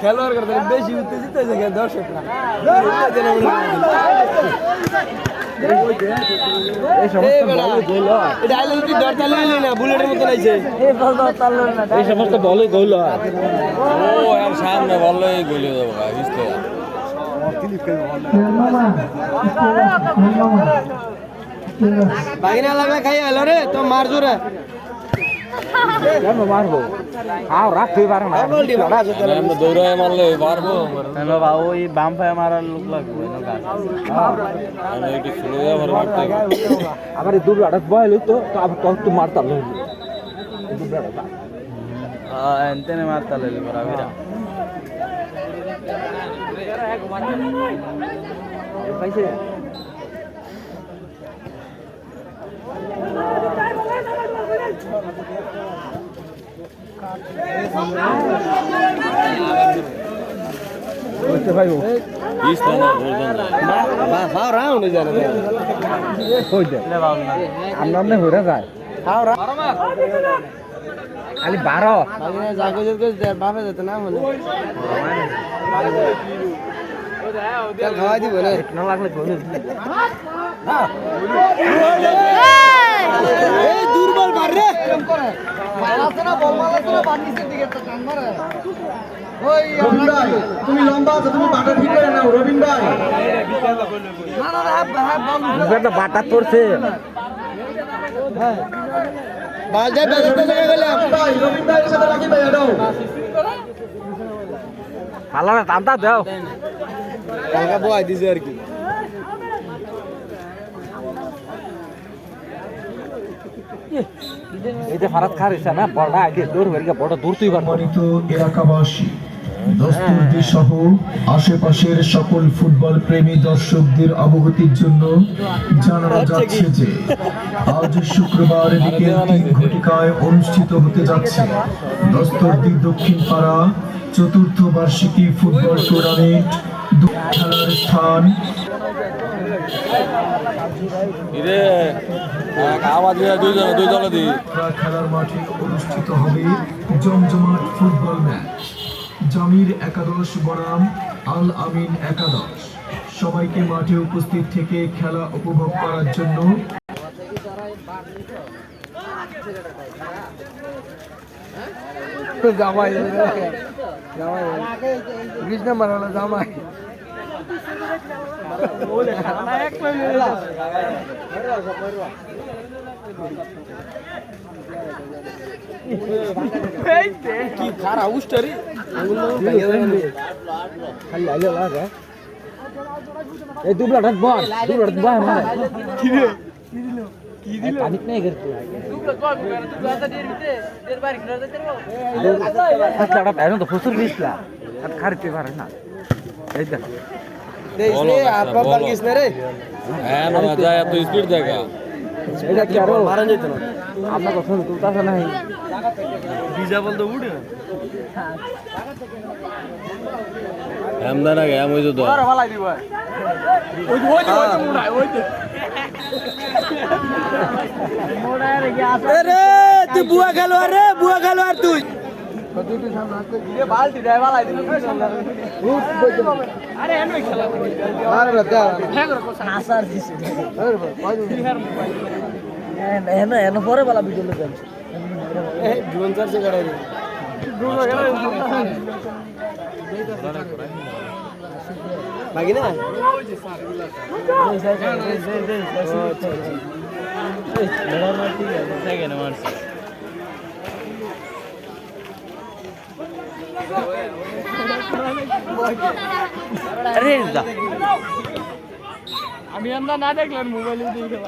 খেলোয়াড় করতে বেশি উত্তেজিত হয়েছে দর্শকরা বুলেটের মতো লাগছে এই সমস্ত বলে গোল হয় সামনে বললে গোল বাগিনা লাগবে খাই এলো রে তো মার জোরে মারবো রাখতে পারো না দৌড়ায় মারলে পারবো ওই বাম পায়ে মারার লোক লাগবে আবার দূর হঠাৎ বয়ল তো আবার কত মারতাম এনতেনে মারতাল পাইছে খালি 12 বাপে যেত না বলে খাওয়াই দিব না লাগলে দুর্বল মার রে তুমি লম্বা আছো তুমি বাটা ঠিক করে নাও রবিন ভাই বাটা পড়ছে টানটা দাও টাকা বয় দিছে আর কি এই যে ফারাত খার হইছে না বড় আগে দূর হয়ে বড় দূর তুই সম্মানিত এলাকাবাসী দস্তুরদি সহ আশেপাশের সকল ফুটবল প্রেমী দর্শকদের অবগতির জন্য জানানো যাচ্ছে যে আজ শুক্রবার বিকেল 3 ঘটিকায় অনুষ্ঠিত হতে যাচ্ছে দস্তুরদি দক্ষিণ পাড়া চতুর্থ বার্ষিকী ফুটবল টুর্নামেন্ট খেলার স্থান খেলার মাঠে অনুষ্ঠিত হবে জমজমাট ফুটবল ম্যাচ জামির একাদশ বনাম আল আমিন একাদশ সবাইকে মাঠে উপস্থিত থেকে খেলা উপভোগ করার জন্য জামাই নাম্বার হলো জামাই কি খারা উস্টারি খালি আইলে লাগে এই দুবলাটা বল দুবলাটা বল মারে কি রে কি দিল কি দিল পানিক নাই করতে দুবলা কল দুবলা তো দের ভিতরে দের বাড়ি ঘুরে যেতে পারবো আচ্ছা এটা তো ফসল দিছলা আর খারিতে পারে না এই দেখ দেখ রে আপন বাঙ্গিস না রে হ্যাঁ না যায় এত স্পিড দেখা এটা কি আর মারা যেত না আপনার কথা তুলতাছ না ভিজা বল তো উড়ে আমদানা গে আমি তো দর ভালাই দিব ওই মোড়ায় রে আসে রে তুই বুয়া খেলোয়াড় রে বুয়া খেলোয়াড় তুই কতটুকু সামনে আসতে দিলে বালতি দেয় ভালাই দিল আরে এমনি খেলা আরে দাদা হ্যাঁ করে কোন আসার দিছে আরে ভাই এনে পরে বালা ভিডিও দেন এ জীবন চার সে গাড়ি বাকি না আমি আমরা না দেখলাম মোবাইলে দেখে